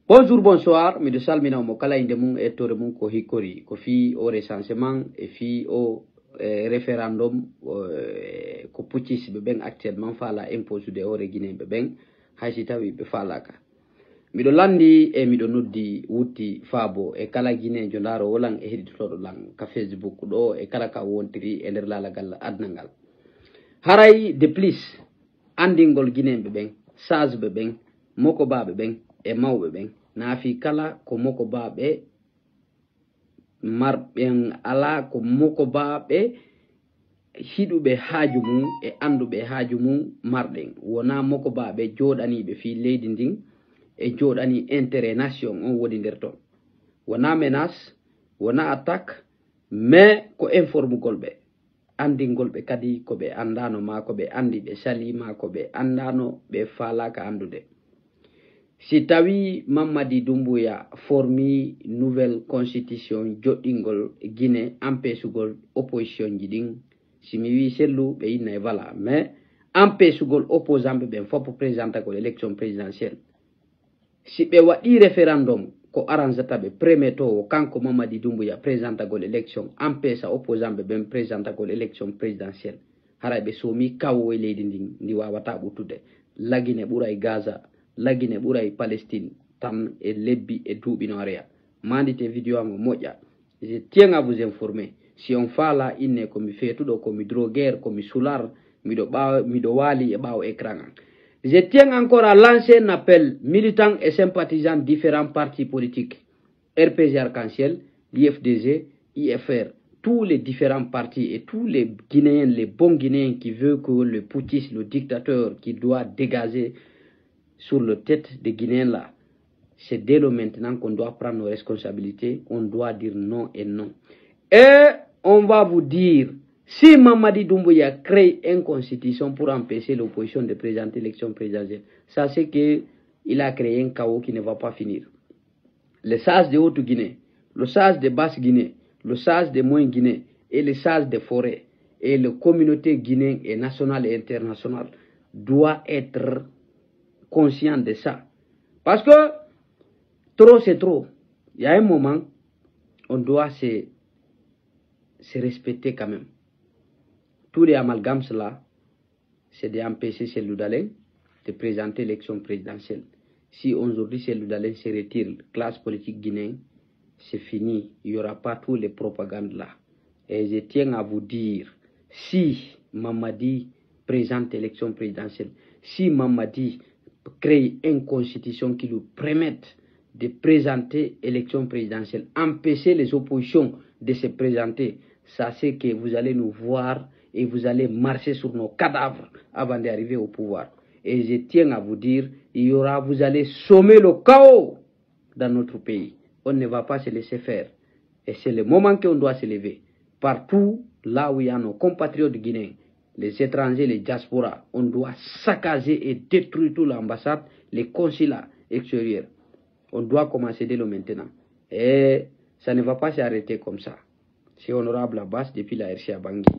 Bonjour, bonsoir. Mi salmina mo kala inde mum e tore mum ko hikori ko fi au recensement et fi au référendum ko puccis be ben actuellement fala impose de hore Guinée be ben haysi tawi be falaka. Miɗo landi e miɗo noddi wutti faabo e kala Guinée jo ndaro wolan e heditotoɗo lan ka Facebook ɗo e kala ka wontiri e nder lalagal adnangal. Haray de plus andingol Guinée be ben sage be ben moko baɓe ben e mawɓe ɓen naafi kala ko moko baɓe marɓen ala ko moko baɓe hiɗuɓe haaju mum e anduɓe haaju mum marɗen wona moko baɓe joɗaniɓe fi leydi ndin e joɗani intérêt nation on woni nder ton wona menace wona attaque mais ko informe golɓe andingolɓe kadi koɓe andano ma koɓe andi ɓe salima koɓe andano ɓe falaka andude. Si tawi Mamadi Doumbouya formi nouvelle constitution joɗɗingol Guinée empêchugol opposition ji ɗin si mi wi sellu ɓe inna e vala mais empêchugol opposant ɓe ɓen fof présentagol élection présidentielle si ɓe waɗi référendum ko arrangata ɓe premier to kanko Mamadi Doumbouya présentagol élection empêcha opposant ɓe ɓen présentagol élection présidentielle haray ɓe somi kawo e leydi ndin ndi wawata ɓuttude lagine ɓuuray Gaza lagine ɓuuray Palestine tan e lebbi e duuɓi no areya mandite vidéo am moƴƴa je tiens à vous informer si on faala inne komi feetuɗo komi drogueur komi sular miɗo waali e ɓaawo écran an. Je tiens encore à lancer un appel militants et sympathisants différents partis politiques RPG Arc-en-Ciel, l'IFDG, IFR, tous les différents partis et tous les Guinéens, les bons Guinéens qui veulent que le putschiste, le dictateur qui doit dégager sur la tête des Guinéens là, c'est dès le maintenant qu'on doit prendre nos responsabilités, on doit dire non et non. Et on va vous dire, si Mamadi Doumbouya crée une constitution pour empêcher l'opposition de présenter l'élection présidentielle, ça c'est qu'il a créé un chaos qui ne va pas finir. Les sages de Haute-Guinée, le sage de Basse-Guinée, le sage de Moyen-Guinée et les sages des forêts et la communauté guinéenne et nationale et internationale doivent être conscient de ça. Parce que trop c'est trop. Il y a un moment, on doit se respecter quand même. Tous les amalgames là, c'est d'empêcher Cellou Dalein de présenter l'élection présidentielle. Si aujourd'hui Cellou Dalein se retire, classe politique guinéenne, c'est fini. Il n'y aura pas tous les propagandes là. Et je tiens à vous dire, si Mamadi présente l'élection présidentielle, si Mamadi créer une constitution qui lui permette de présenter l'élection présidentielle, empêcher les oppositions de se présenter, ça c'est que vous allez nous voir et vous allez marcher sur nos cadavres avant d'arriver au pouvoir. Et je tiens à vous dire, vous allez sommer le chaos dans notre pays. On ne va pas se laisser faire. Et c'est le moment qu'on doit se lever. Partout, là où il y a nos compatriotes guinéens, les étrangers, les diasporas, on doit saccager et détruire toute l'ambassade, les consulats extérieurs. On doit commencer dès le maintenant. Et ça ne va pas s'arrêter comme ça. C'est honorable Abbas depuis la RCA Bangui.